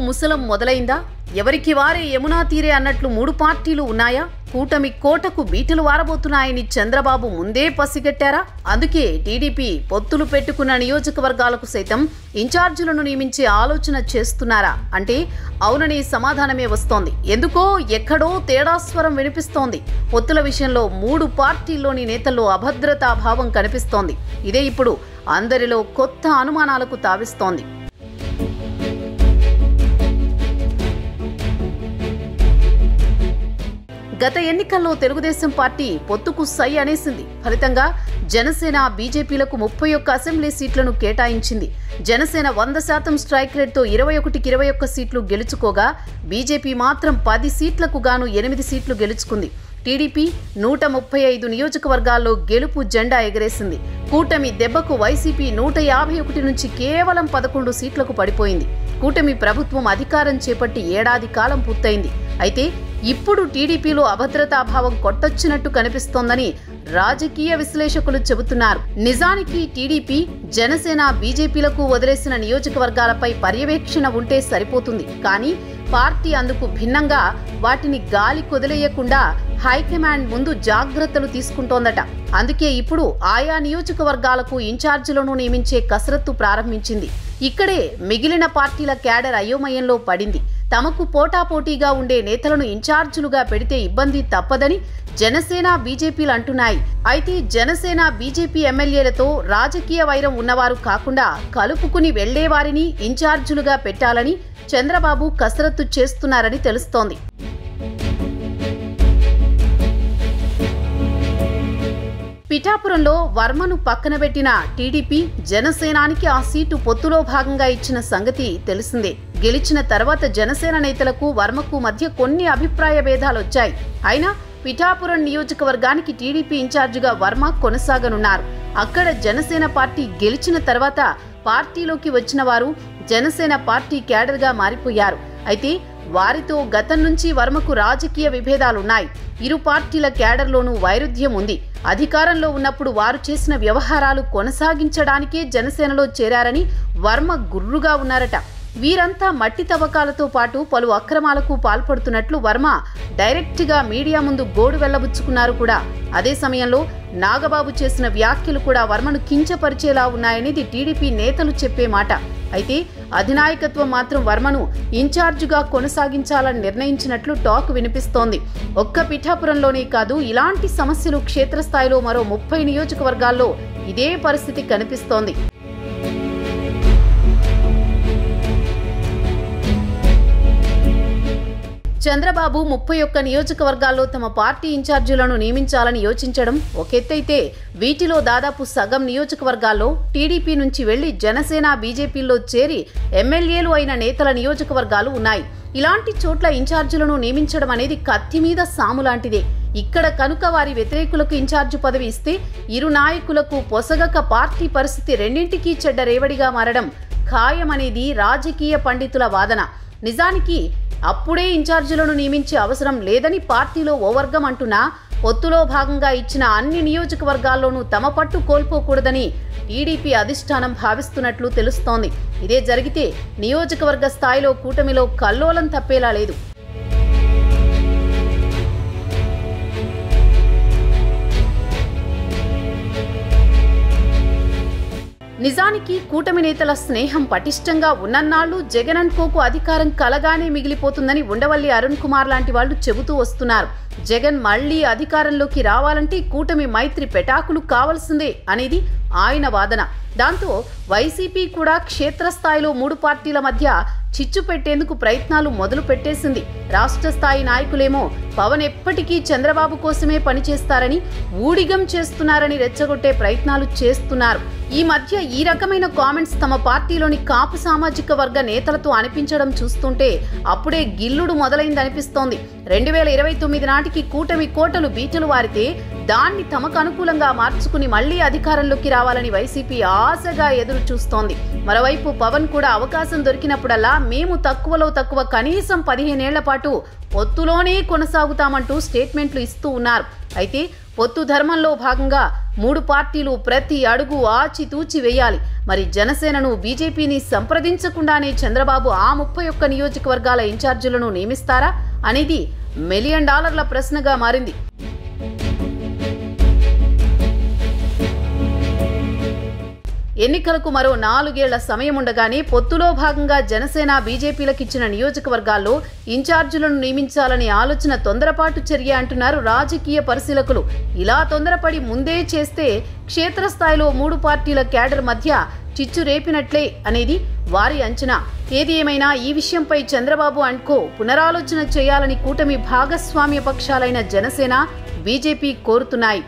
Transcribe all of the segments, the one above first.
ముసలం మొదలైందా? ఎవరికి వారే యమునా తీరే అన్నట్లు మూడు పార్టీలు ఉన్నాయా? కూటమి కోటకు బీటలు వారబోతున్నాయని చంద్రబాబు ముందే పసిగట్టారా? అందుకే టీడీపీ పొత్తులు పెట్టుకున్న నియోజకవర్గాలకు సైతం ఇన్ఛార్జీలను నియమించే ఆలోచన చేస్తున్నారా అంటే అవుననే సమాధానమే వస్తోంది. ఎందుకో ఎక్కడో తేడా స్వరం వినిపిస్తోంది. పొత్తుల విషయంలో మూడు పార్టీల్లోని నేతల్లో అభద్రతా భావం కనిపిస్తోంది. ఇదే ఇప్పుడు అందరిలో కొత్త అనుమానాలకు తావిస్తోంది. గత ఎన్నికల్లో తెలుగుదేశం పార్టీ పొత్తుకు సై అనేసింది. ఫలితంగా జనసేన బీజేపీలకు 31 అసెంబ్లీ సీట్లను కేటాయించింది. జనసేన 100% స్ట్రైక్ రేట్తో 21కి 21 సీట్లు గెలుచుకోగా బీజేపీ మాత్రం 10 సీట్లకు గాను 8 సీట్లు గెలుచుకుంది. టీడీపీ 135 నియోజకవర్గాల్లో గెలుపు జెండా ఎగరేసింది. కూటమి దెబ్బకు వైసీపీ 151 నుంచి కేవలం 11 సీట్లకు పడిపోయింది. కూటమి ప్రభుత్వం అధికారం చేపట్టి ఏడాది కాలం పూర్తయింది. అయితే ఇప్పుడు టీడీపీలో అభద్రతాభావం కొట్టొచ్చినట్టు కనిపిస్తోందని రాజకీయ విశ్లేషకులు చెబుతున్నారు. నిజానికి టీడీపీ, జనసేన, బీజేపీలకు వదిలేసిన నియోజకవర్గాలపై పర్యవేక్షణ ఉంటే సరిపోతుంది. కానీ పార్టీ అందుకు భిన్నంగా వాటిని గాలి కొదిలేయకుండా హైకమాండ్ ముందు జాగ్రత్తలు తీసుకుంటోందట. అందుకే ఇప్పుడు ఆయా నియోజకవర్గాలకు ఇన్ఛార్జీలను నియమించే కసరత్తు ప్రారంభించింది. ఇక్కడే మిగిలిన పార్టీల క్యాడర్ అయోమయంలో పడింది. తమకు పోటాపోటీగా ఉండే నేతలను ఇన్ఛార్జీలుగా పెడితే ఇబ్బంది తప్పదని జనసేన, బీజేపీలు అంటున్నాయి. అయితే జనసేన, బీజేపీ ఎమ్మెల్యేలతో రాజకీయ వైరం ఉన్నవారు కాకుండా కలుపుకుని వెళ్లేవారిని ఇన్ఛార్జీలుగా పెట్టాలని చంద్రబాబు కసరత్తు చేస్తున్నారని తెలుస్తోంది. పిఠాపురంలో వర్మను పక్కన పెట్టిన టీడీపీ, జనసేనానికి ఆ సీటు పొత్తులో భాగంగా ఇచ్చిన సంగతి తెలిసిందే. గెలిచిన తర్వాత జనసేన నేతలకు వర్మకు మధ్య కొన్ని అభిప్రాయ భేదాలొచ్చాయి. అయినా పిఠాపురం నియోజకవర్గానికి టీడీపీ ఇన్ఛార్జిగా వర్మ కొనసాగనున్నారు. అక్కడ జనసేన పార్టీ గెలిచిన తర్వాత పార్టీలోకి వచ్చిన వారు జనసేన పార్టీ క్యాడర్గా మారిపోయారు. అయితే వారితో గతం నుంచి వర్మకు రాజకీయ విభేదాలున్నాయి. ఇరు పార్టీల క్యాడర్లోనూ వైరుధ్యం ఉంది. అధికారంలో ఉన్నప్పుడు వారు చేసిన వ్యవహారాలు కొనసాగించడానికే జనసేనలో చేరారని వర్మ గుర్రుగా ఉన్నారట. వీరంతా మట్టి తవ్వకాలతో పాటు పలు అక్రమాలకు పాల్పడుతున్నట్లు వర్మ డైరెక్ట్గా మీడియా ముందు గోడు వెళ్లబుచ్చుకున్నారు కూడా. అదే సమయంలో నాగబాబు చేసిన వ్యాఖ్యలు కూడా వర్మను కించపరిచేలా ఉన్నాయనేది టీడీపీ నేతలు చెప్పే మాట. అయితే అధినాయకత్వం మాత్రం వర్మను ఇన్ఛార్జిగా కొనసాగించాలని నిర్ణయించినట్లు టాక్ వినిపిస్తోంది. ఒక్క పిఠాపురంలోనే కాదు, ఇలాంటి సమస్యలు క్షేత్రస్థాయిలో మరో 30 నియోజకవర్గాల్లో ఇదే పరిస్థితి కనిపిస్తోంది. చంద్రబాబు 31 నియోజకవర్గాల్లో తమ పార్టీ ఇన్ఛార్జీలను నియమించాలని యోచించడం ఒక ఎత్తైతే, వీటిలో దాదాపు సగం నియోజకవర్గాల్లో టీడీపీ నుంచి వెళ్లి జనసేన, బీజేపీల్లో చేరి ఎమ్మెల్యేలు అయిన నేతల నియోజకవర్గాలు ఉన్నాయి. ఇలాంటి చోట్ల ఇన్ఛార్జీలను నియమించడం అనేది కత్తి మీద సాము లాంటిదే. ఇక్కడ కనుక వారి వ్యతిరేకులకు ఇన్ఛార్జి పదవి ఇస్తే ఇరు నాయకులకు పొసగక పార్టీ పరిస్థితి రెండింటికీ చెడ్డ రేవడిగా మారడం ఖాయమనేది రాజకీయ పండితుల వాదన. నిజానికి అప్పుడే ఇన్ఛార్జీలను నియమించే అవసరం లేదని పార్టీలో ఓ వర్గం అంటున్నా, పొత్తులో భాగంగా ఇచ్చిన అన్ని నియోజకవర్గాల్లోనూ తమ పట్టు కోల్పోకూడదని టీడీపీ అధిష్టానం భావిస్తున్నట్లు తెలుస్తోంది. ఇదే జరిగితే నియోజకవర్గ స్థాయిలో కూటమిలో కల్లోలం తప్పేలా లేదు. నిజానికి కూటమి నేతల స్నేహం పటిష్టంగా ఉన్నన్నాళ్లు జగన్ అండ్ కోకు అధికారం కలగానే మిగిలిపోతుందని ఉండవల్లి అరుణ్ కుమార్ లాంటి వాళ్లు చెబుతూ వస్తున్నారు. జగన్ మళ్లీ అధికారంలోకి రావాలంటే కూటమి మైత్రి పెటాకులు కావాల్సిందే అనేది ఆయన వాదన. దాంతో వైసీపీ కూడా క్షేత్రస్థాయిలో మూడు పార్టీల మధ్య చిచ్చు పెట్టేందుకు ప్రయత్నాలు మొదలు పెట్టేసింది. రాష్ట్ర స్థాయి నాయకులేమో పవన్ ఎప్పటికీ చంద్రబాబు కోసమే పనిచేస్తారని, ఊడిగం చేస్తున్నారని రెచ్చగొట్టే ప్రయత్నాలు చేస్తున్నారు. ఈ మధ్య ఈ రకమైన కామెంట్స్ తమ పార్టీలోని కాపు సామాజిక వర్గ నేతలతో అనిపించడం చూస్తుంటే అప్పుడే గిల్లుడు మొదలైందనిపిస్తోంది. 2029 నాటికి కూటమి కోటలు బీటలు వారితే దాన్ని తమకు అనుకూలంగా మార్చుకుని మళ్లీ అధికారంలోకి రావాలని వైసీపీ ఆశగా ఎదురు చూస్తోంది. మరోవైపు పవన్ కూడా అవకాశం దొరికినప్పుడల్లా మేము తక్కువలో తక్కువ కనీసం 15 ఏళ్ల పాటు పొత్తులోనే కొనసాగుతామంటూ స్టేట్మెంట్లు ఇస్తూ ఉన్నారు. అయితే పొత్తు ధర్మంలో భాగంగా 3 పార్టీలు ప్రతి అడుగు ఆచితూచి వేయాలి. మరి జనసేనను బీజేపీని సంప్రదించకుండానే చంద్రబాబు ఆ 31 నియోజకవర్గాల ఇన్ఛార్జీలను నియమిస్తారా అనేది $1 మిలియన్ ప్రశ్నగా మారింది. ఎన్నికలకు మరో 4 ఏళ్ల సమయం ఉండగానే పొత్తులో భాగంగా జనసేన బీజేపీలకు ఇచ్చిన నియోజకవర్గాల్లో ఇన్ఛార్జీలను నియమించాలనే ఆలోచన తొందరపాటు చర్య అంటున్నారు రాజకీయ పరిశీలకులు. ఇలా తొందరపడి ముందే చేస్తే క్షేత్రస్థాయిలో 3 పార్టీల క్యాడర్ మధ్య చిచ్చు రేపినట్లే అనేది వారి అంచనా. ఏది ఏమైనా ఈ విషయంపై చంద్రబాబు అండ్కో పునరాలోచన చేయాలని కూటమి భాగస్వామ్య పక్షాలైన జనసేన, బీజేపీ కోరుతున్నాయి.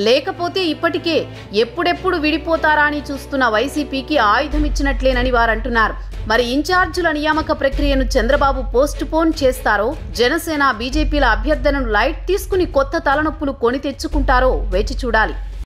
లేకపోతే ఇప్పటికే ఎప్పుడెప్పుడు విడిపోతారా అని చూస్తున్న వైసీపీకి ఆయుధం ఇచ్చినట్లేనని వారంటున్నారు. మరి ఇన్ఛార్జీల నియామక ప్రక్రియను చంద్రబాబు పోస్ట్ పోన్ చేస్తారో, జనసేన బీజేపీల అభ్యర్థనను లైట్ తీసుకుని కొత్త తలనొప్పులు కొని తెచ్చుకుంటారో వేచి చూడాలి.